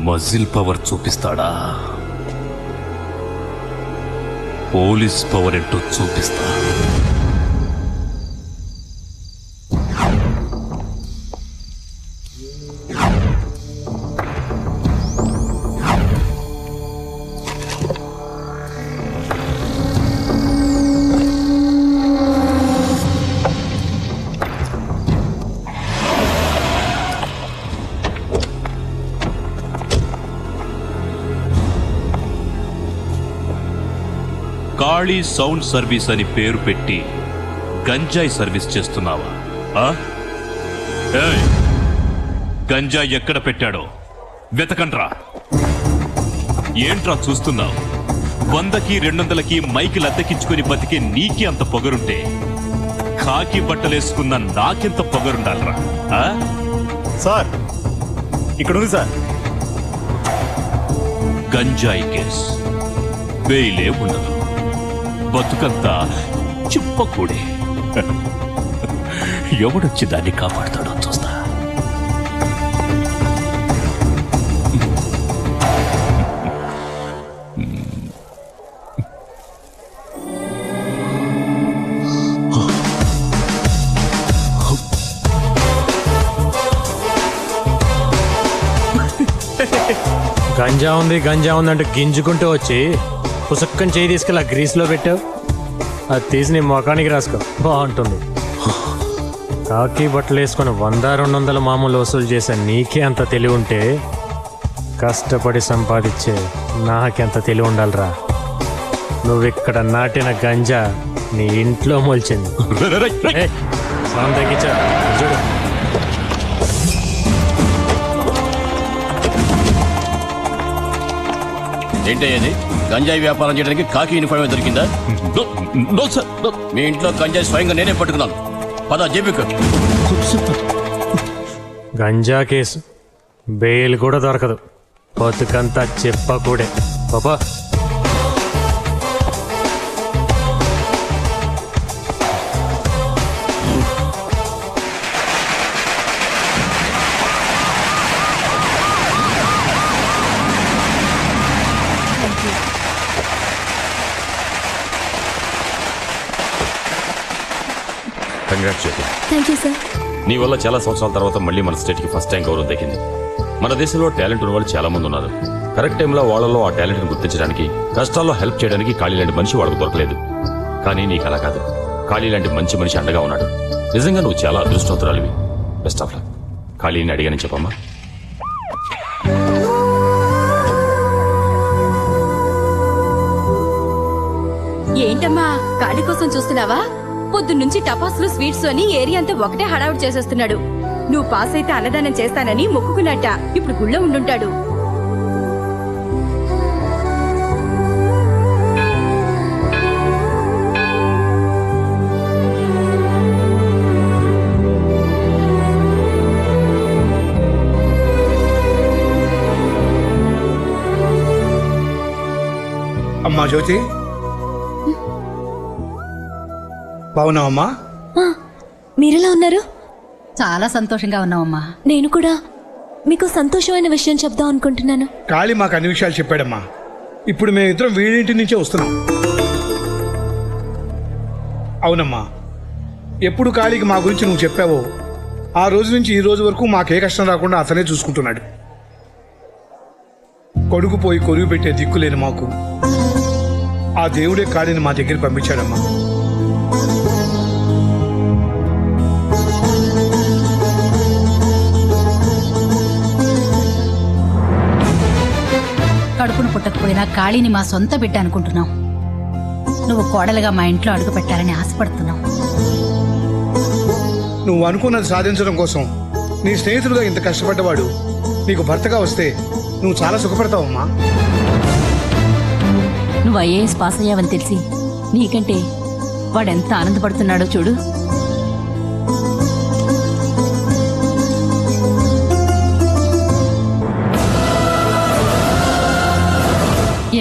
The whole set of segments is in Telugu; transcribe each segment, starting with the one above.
మజిల్ పవర్ చూపిస్తాడా? పోలీస్ పవర్ ఏంటో చూపిస్తా. కాళీ సౌండ్ సర్వీస్ అని పేరు పెట్టి గంజాయి సర్వీస్ చేస్తున్నావా? గంజాయి ఎక్కడ పెట్టాడో వెతకండ్రా. ఏంట్రా చూస్తున్నావు? 100కి 200కి మైకిల్ అద్దెకించుకుని బతికే నీకి అంత పొగరుంటే కాకి బట్టలేసుకున్న నాకెంత పొగరుండాలరా? సార్ ఇక్కడ ఉంది సార్. గంజాయి కేస్ బెయిలే ఉండదు, బతుకంతా చిప్పకూడే. ఎవడొచ్చి దాన్ని కాపాడుతాడో చూస్తా. గంజా ఉంది అంటే గింజుకుంటూ వచ్చి పుసక్కని చేయి తీసుకెళ్ళి ఆ గ్రీస్లో పెట్టావు. అది తీసి నీ మొఖానికి రాసుకో, బాగుంటుంది. కాకి బట్టలు వేసుకొని 100-200 మామూలు వసూలు చేసే నీకే అంత తెలివి ఉంటే కష్టపడి సంపాదించే నాకెంత తెలివి ఉండాలిరా. నువ్విక్కడ నాటిన గంజా నీ ఇంట్లో మొలిచింది. సౌండ్ తగ్గించా చూడు. ఏంటయ్యేది? గంజాయి వ్యాపారం చేయడానికి కాకి యూనిఫామ్ దొరికిందా? మీ ఇంట్లో గంజాయి స్వయంగా నేనే పట్టుకున్నాను. పద జేబుకు. గంజా కేసు బెయిల్ కూడా దొరకదు, బతుకంతా చెప్పకూడే. పాపా థ్యాంక్ యూ సార్. నీ వల్ల చాలా సంవత్సరాల తర్వాత మళ్ళీ మన స్టేట్కి ఫస్ట్ టైం గౌరవం దక్కింది. మన దేశంలో టాలెంట్ ఉన్న వాళ్ళు చాలా మంది ఉన్నారు. కరెక్ట్ టైంలో వాళ్ళలో ఆ టాలెంట్ని గుర్తించడానికి, కష్టాల్లో హెల్ప్ చేయడానికి ఖాళీ లాంటి మనిషి వాళ్ళకు దొరకలేదు. కానీ నీకు అలా కాదు, ఖాళీ లాంటి మంచి మనిషి అండగా ఉన్నాడు. నిజంగా నువ్వు చాలా అదృష్టవంతురాలివి. Best of luck. ఖాళీని అడిగానని చెప్పమ్మా. ఏంటమ్మా కాళీ కోసం చూస్తున్నావా? పొద్దున్నుంచి టపాసులు స్వీట్స్ అని ఏరియా అంతా ఒకటే హడావుడి చేసేస్తున్నాడు. నువ్వు పాస్ అయితే అన్నదానం చేస్తానని మొక్కుకున్నట్ట. ఇప్పుడు గుళ్ళో ఉండుంటాడు. అమ్మా జ్యోతి, బాగున్నావమ్మా? మీరెలా ఉన్నారు? చాలా సంతోషంగా ఉన్నావమ్మా. నేను కూడా మీకు సంతోషమైన విషయం చెప్దాం అనుకుంటున్నాను. కాళీ మాకు అన్ని విషయాలు చెప్పాడమ్మా. ఇప్పుడు మేమిద్దరం వీడింటి నుంచే వస్తున్నాం. అవునమ్మా, ఎప్పుడు కాళీకి మా గురించి నువ్వు చెప్పావో ఆ రోజు నుంచి ఈ రోజు వరకు మాకే కష్టం రాకుండా అతనే చూసుకుంటున్నాడు. కొడుకు పోయి కొరువు పెట్టే దిక్కులేని మాకు ఆ దేవుడే కాళీని మా దగ్గర పంపించాడమ్మా. కడుపును పుట్టకపోయినా కాళీని మా సొంత బిడ్డ అనుకుంటున్నాం. నువ్వు కోడలుగా మా ఇంట్లో అడుగు పెట్టాలని ఆశపడుతున్నావు. నువ్వు అనుకున్నది సాధించడం కోసం నీ స్నేహితుడుగా ఇంత కష్టపడ్డవాడు నీకు భర్తగా వస్తే నువ్వు చాలా సుఖపడతావమ్మా. నువ్వు ఐఏఎస్ పాస్ అయ్యావని తెలిసి నీకంటే వాడెంత ఆనందపడుతున్నాడో చూడు.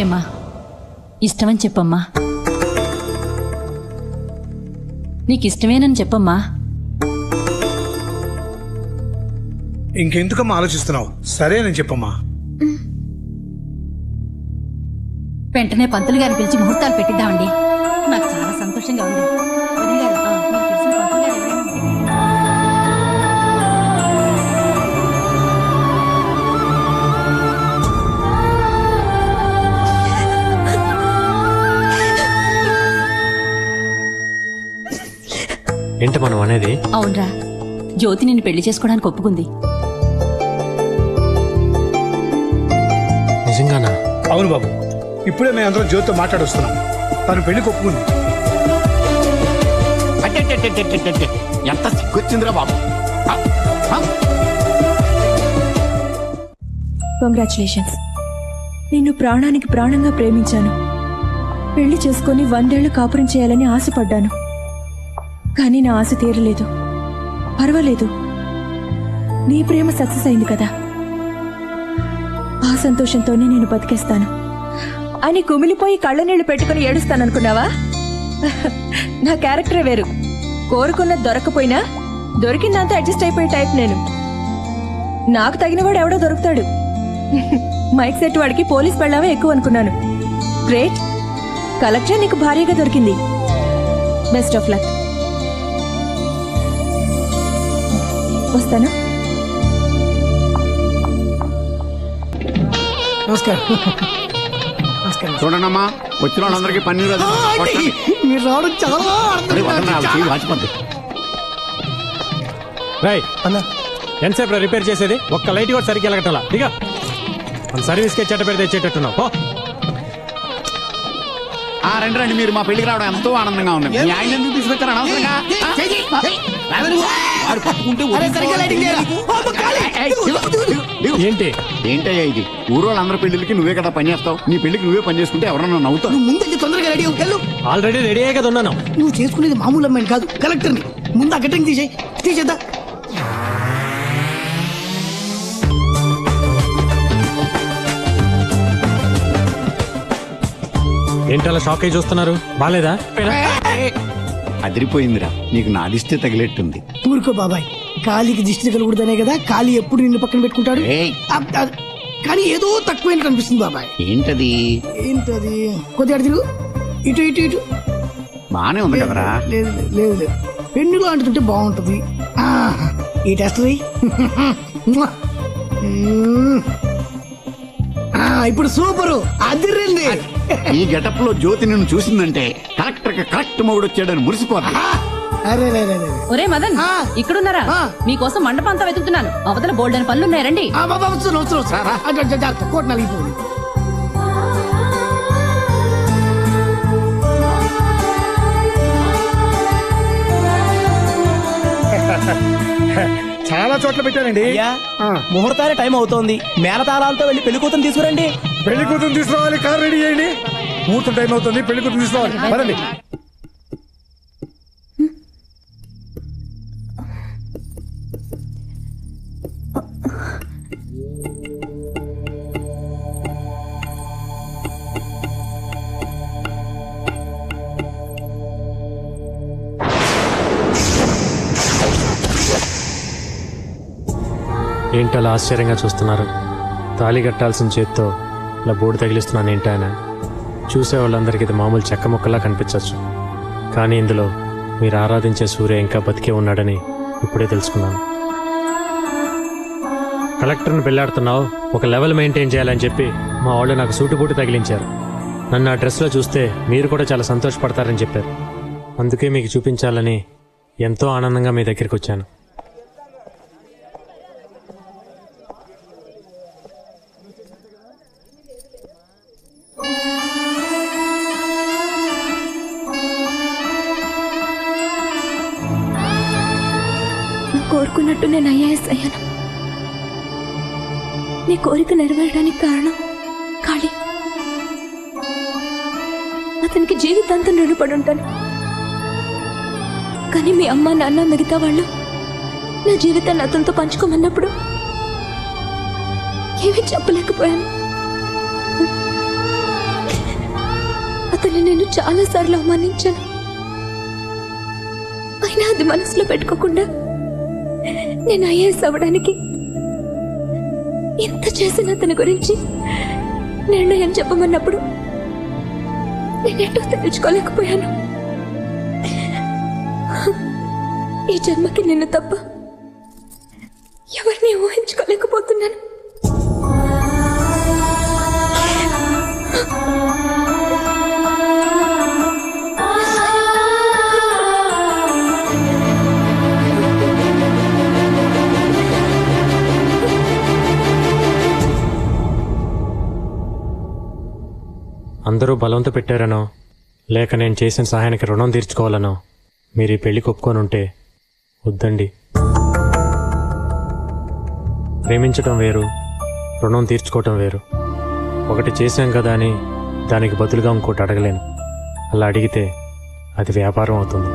ఏమా ఇష్టమని చెప్పమ్మా. నీకిష్టమేనని చెప్పమ్మా. ఇంకెందుకమ్మా ఆలోచిస్తున్నావు? సరే నేను చెప్పమ్మా. వెంటనే పంతులు గారిని పిలిచి ముహూర్తాలు పెట్టిద్దామండి. నాకు చాలా సంతోషంగా ఉంది. వదిన గారు, మీకు తెలిసిన పంతులు గారు ఎవరైనా ఉంటే- ఏంటి మనం అనేది? అవునరా, జ్యోతి నిన్ను పెళ్లి చేసుకోవడానికి ఒప్పుకుంది. నిజంగానా? అవును బాబు, ఇప్పుడే మేము అందరం జ్యోతితో మాట్లాడొస్తున్నాం. తను పెళ్లి ఒప్పుకుంది. ఎంత సిగ్గొచ్చిందిరా బాబు. కంగ్రాచులేషన్స్. నిన్ను ప్రాణానికి ప్రాణంగా ప్రేమించాను. పెళ్లి చేసుకుని 100 ఏళ్లు కాపురం చేయాలని ఆశపడ్డాను. కానీ నా ఆశ తీరలేదు. పర్వాలేదు, నీ ప్రేమ సక్సెస్ అయింది కదా, ఆ సంతోషంతోనే నేను బతికేస్తాను అని కుమిలిపోయి కళ్ళనీళ్లు పెట్టుకుని ఏడుస్తాననుకున్నావా? నా క్యారెక్టరే వేరు. కోరుకున్నది దొరకపోయినా దొరికిందంతా అడ్జస్ట్ అయిపోయే టైప్ నేను. నాకు తగినవాడు ఎవడో దొరుకుతాడు. మైక్ సెట్ వాడికి పోలీస్ పెళ్ళామే ఎక్కువ అనుకున్నాను. గ్రేట్, కలెక్టర్ నీకు భారీగా దొరికింది. Best of luck. వస్తాను. నమస్కారం. చూడండమ్మా, వచ్చిన వాళ్ళందరికీ పన్నీరు అది మీరు రావడం చాలా వాచిపోద్ది. రాయ్ అన్నా, ఎంతసేపు రిపేర్ చేసేది? ఒక్క లైట్ కూడా సరిగ్గా వెళ్ళగట్టాలా? ఇక మన సర్వీస్కే చెట్ట పెడితే తెచ్చేటట్టున్నావు. రండి రండి, మీరు మా పెళ్లికి రావడం ఎంతో ఆనందంగా ఉంది. మీ ఆయన ఎందుకు తీసుకొచ్చారు అనవసరంగా? వాడు పట్టుకుంటే ఏంటి ఏంటయ్యా ఇది? ఊరోళ్ళందరి పెళ్లికి నువ్వే కదా పని చేస్తావు. నీ పెళ్లికి నువ్వే పని చేసుకుంటే ఎవరన్నా నవ్వుతావు. నువ్వు ముందు తొందరగా రెడీ అవ్వు. ఆల్రెడీ రెడీ అయ్యే కదా ఉన్నాను. నువ్వు చేసుకునేది మామూలు అమ్మాయిని కాదు, కలెక్టర్ని. ముందు ఆ గట్టంగి తీసేద్దా. ఏంటలా షాక్ అయి చూస్తున్నారు? బాలేదా? అదిరిపోయిందిరా, నీకు నాదిస్తే తగిలేట్టుంది. ఊరుకో బాబాయ్, కాలికి దిష్టి తగలకూడదనే కదా కాలి ఎప్పుడు నిన్ను పక్కన పెట్టుకుంటాడు. కానీ ఏదో తక్కువైనట్టు అనిపిస్తుంది బాబాయ్. ఏంటది? ఏంటది? కొద్దిగా అటు తిరుగు. ఇటు ఇటు ఇటు. బానే ఉంది కదరా? లేదు లేదు లేదు లేదు, పెన్నులో అంటుతుంటే బాగుంటది. ఈ టెస్ట్ ఇప్పుడు సూపరు, అదిరింది. ఈ గెటప్ లో జ్యోతి నిన్ను చూసిందంటే కరెక్టర్ కరెక్ట్ మొగుడు వచ్చాడని మురిసిపోతా. అరే ఒరే మదన్, ఇక్కడున్నారా? మీకోసం మండపం అంతా వెతుకుతున్నాను. అవతల బోల్డెన్ పనులున్నాయి, రండి. కోట్ నలిగిపోయింది. చాలా చోట్ల పెట్టానండి. ముహూర్తానికి టైం అవుతోంది. మేళతాళాలతో వెళ్ళి పెళ్లి కూతురు తీసుకురండి. పెళ్లి కూతురు తీసుకురావాలి, కార్ రెడీ చేయండి. ముహూర్తం టైం అవుతుంది, పెళ్లి కూతురు తీసుకోవాలి. పదండి. ఏంటలా ఆశ్చర్యంగా చూస్తున్నారు? తాళి కట్టాల్సిన చేత్తో ఇలా బోర్డు తగిలిస్తున్నాను ఏంటైనా? చూసే వాళ్ళందరికీ ఇది మామూలు చెక్క ముక్కలా కనిపించవచ్చు, కానీ ఇందులో మీరు ఆరాధించే సూర్య ఇంకా బతికే ఉన్నాడని ఇప్పుడే తెలుసుకున్నాను. కలెక్టర్ని పెళ్ళాడుతున్నావు, ఒక లెవెల్ మెయింటైన్ చేయాలని చెప్పి మా వాళ్ళు నాకు సూటుబూటు తగిలించారు. నన్ను ఆ డ్రెస్లో చూస్తే మీరు కూడా చాలా సంతోషపడతారని చెప్పారు. అందుకే మీకు చూపించాలని ఎంతో ఆనందంగా మీ దగ్గరికి వచ్చాను. కోరుకున్నట్టు నేను ఐఏఎస్ అయ్యాను. నీ కోరిక నెరవేరడానికి కారణం కాళీ. అతనికి జీవితాంతం రుణపడి ఉంటాను. కానీ మీ అమ్మ నాన్న మిగతా వాళ్ళు నా జీవితాన్ని అతనితో పంచుకోమన్నప్పుడు ఏమీ చెప్పలేకపోయాను. అతన్ని నేను చాలాసార్లు అవమానించాను. అయినా అది మనసులో పెట్టుకోకుండా నేను ఐఏఎస్ అవ్వడానికి ఎంత చేసిన అతని గురించి నిర్ణయం చెప్పమన్నప్పుడు నేనేంటో తెలుసుకోలేకపోయాను. ఈ జన్మకి నిన్ను తప్ప ఎవరిని ఊహించుకోలేకపోతున్నాను. అందరూ బలవంత పెట్టారనో లేక నేను చేసిన సహాయానికి రుణం తీర్చుకోవాలనో మీరు ఈ పెళ్లికి ఒప్పుకొని ఉంటే వద్దండి. ప్రేమించటం వేరు, రుణం తీర్చుకోవటం వేరు. ఒకటి చేశాం కదా అని దానికి బదులుగా ఇంకోటి అడగలేను. అలా అడిగితే అది వ్యాపారం అవుతుంది.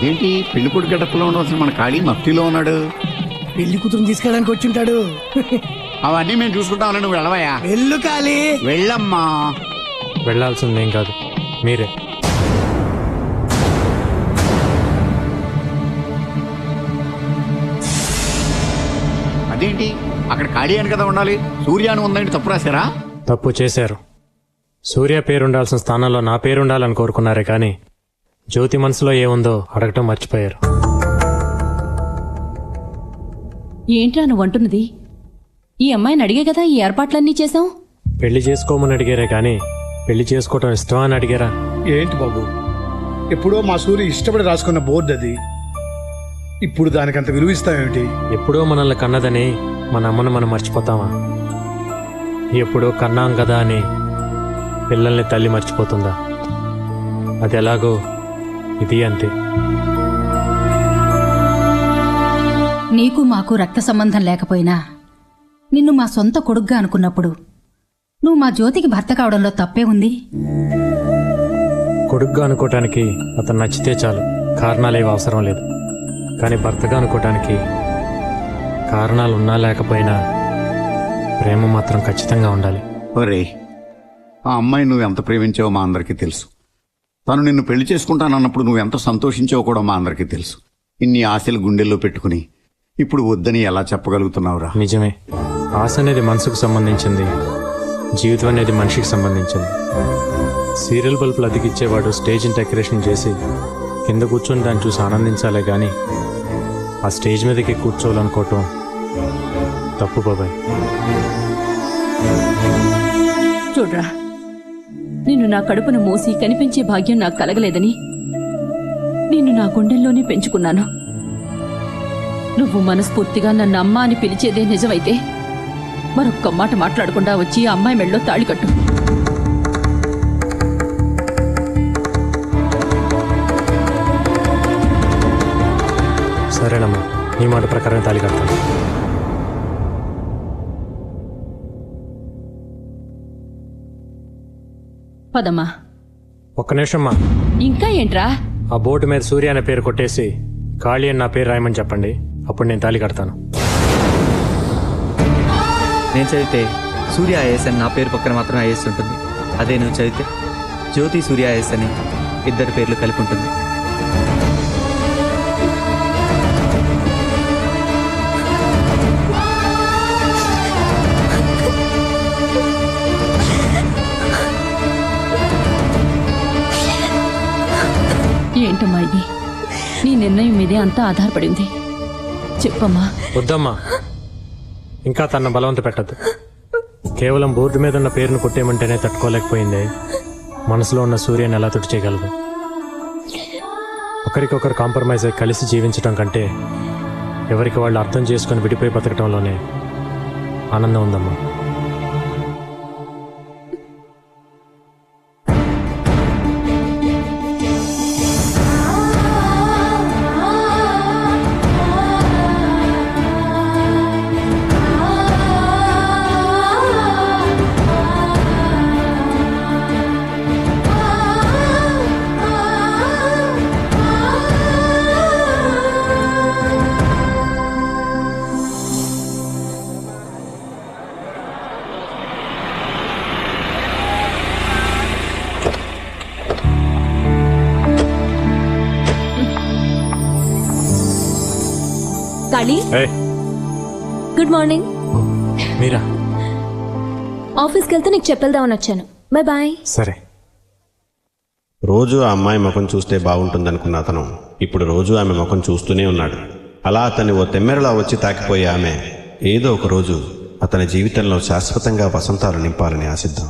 ఏంటి పెళ్లి కొడుకు గడపలో ఉండవలసిన మన ఖాళీ మఫ్టీలో ఉన్నాడు. పెళ్లి కూతురుని తీసుకెళ్ళడానికి వచ్చింటాడు. అవన్నీ మేము చూసుకుంటామని నువ్వు వెళ్ళవయ్యా. వెళ్ళు కాళీ. వెళ్ళమ్మా. వెళ్లాల్సిందేం కాదు, మీరే. అదేంటి అక్కడ ఖాళీ అని కదా ఉండాలి, సూర్య అని ఉందండి, తప్పు రాశారా? తప్పు చేశారు. సూర్య పేరుండాల్సిన స్థానంలో నా పేరుండాలని కోరుకున్నారే కానీ జ్యోతి మనసులో ఏముందో అడగటం మర్చిపోయారు. ఏంట్రా నువ్వు అంటున్నది? ఈ అమ్మాయిని అడిగే కదా ఈ ఏర్పాట్లన్నీ చేశాం. పెళ్లి చేసుకోమని అడిగారే కానీ పెళ్లి చేసుకోవటం ఇష్టమా అని అడిగారా? ఏంటి బాబు, ఎప్పుడో మా సూర్య ఇష్టపడి రాసుకున్న బోర్డు అది. ఇప్పుడు దానికంత విలువ ఇస్తామేమిటి? ఎప్పుడో మనల్ని కన్నదని మన అమ్మను మనం మర్చిపోతామా? ఎప్పుడో కన్నాం కదా అని పిల్లల్ని తల్లి మర్చిపోతుందా? అది ఎలాగో ఇది అంతే. నీకు మాకు రక్త సంబంధం లేకపోయినా నిన్ను మా సొంత కొడుగ్గా అనుకున్నప్పుడు నువ్వు మా జ్యోతికి భర్త కావడంలో తప్పే ఉంది. కొడుగ్గా అనుకోవటానికి అతను నచ్చితే చాలు, కారణాలేవి అవసరం లేదు. కానీ భర్తగా అనుకోవటానికి కారణాలు ఉన్నా లేకపోయినా ప్రేమ మాత్రం ఖచ్చితంగా ఉండాలి. ఒరే, ఆ అమ్మాయి నువ్వు ఎంత ప్రేమించావో మా అందరికీ తెలుసు. తను నిన్ను పెళ్లి చేసుకుంటానన్నప్పుడు నువ్వు ఎంత సంతోషించావో కూడా మా అందరికీ తెలుసు. ఇన్ని ఆశలు గుండెల్లో పెట్టుకుని ఇప్పుడు వద్దని ఎలా చెప్పగలుగుతున్నావురా? నిజమే, ఆశ అనేది మనసుకు సంబంధించింది, జీవితం అనేది మనిషికి సంబంధించింది. సీరియల్ బల్బులు అతికిచ్చేవాడు స్టేజ్ని డెకరేషన్ చేసి కింద కూర్చొని దాన్ని చూసి ఆనందించాలే కానీ ఆ స్టేజ్ మీదకి కూర్చోవాలనుకోవటం తప్పు బాబాయ్. చూడ్రా, నిన్ను నా కడుపును మోసి కనిపించే భాగ్యం నాకు కలగలేదని నిన్ను నా గుండెల్లోనే పెంచుకున్నాను. నువ్వు మనస్ఫూర్తిగా నన్ను అమ్మ అని పిలిచేదే నిజమైతే మరొక్క మాట మాట్లాడకుండా వచ్చి ఆ అమ్మాయి మెళ్ళలో తాళి కట్టు. సరేనమ్మా, నీ మాట ప్రకారం తాళి కడతాను. పదమ్మా. ఒక్క నిమిషమ్మా. ఇంకా ఏంట్రా? ఆ బోర్డు మీద సూర్య అనే పేరు కొట్టేసి ఖాళీ అని నా పేరు రాయమని చెప్పండి, అప్పుడు నేను తాళి కడతాను. నేను చదివితే సూర్య ఐఏఎస్ అని నా పేరు పక్కన మాత్రం ఐఏఎస్ ఉంటుంది. అదే నువ్వు చదివితే జ్యోతి సూర్య ఐఏఎస్ అని ఇద్దరి పేర్లు కలిపి ఉంటుంది. ఏంటమ్మా ఇది? నీ నిర్ణయం మీదే అంతా ఆధారపడింది. చెప్పమ్మా. వద్దమ్మా, ఇంకా తన బలవంత పెట్టద్దు. కేవలం బోర్డు మీద ఉన్న పేరును కొట్టేయమంటేనే తట్టుకోలేకపోయింది. మనసులో ఉన్న సూర్యని ఎలా తుడి చేయగలదు? ఒకరికొకరు కాంప్రమైజ్ అయి కలిసి జీవించడం కంటే ఎవరికి వాళ్ళు అర్థం చేసుకొని విడిపోయి బతకటంలోనే ఆనందం ఉందమ్మా. కాళీ, ఏయ్, గుడ్ మార్నింగ్. మీరా? ఆఫీస్కి వెళ్తే నీకు చెప్పేద్దామని వచ్చాను. Bye bye. సరే. రోజు ఆ అమ్మాయి ముఖం చూస్తే బాగుంటుందనుకున్న అతను ఇప్పుడు రోజు ఆమె ముఖం చూస్తూనే ఉన్నాడు. అలా అతన్ని ఓ తెమ్మెరలా వచ్చి తాకిపోయే ఆమె ఏదో ఒక రోజు అతని జీవితంలో శాశ్వతంగా వసంతాలు నింపాలని ఆశిద్దాం.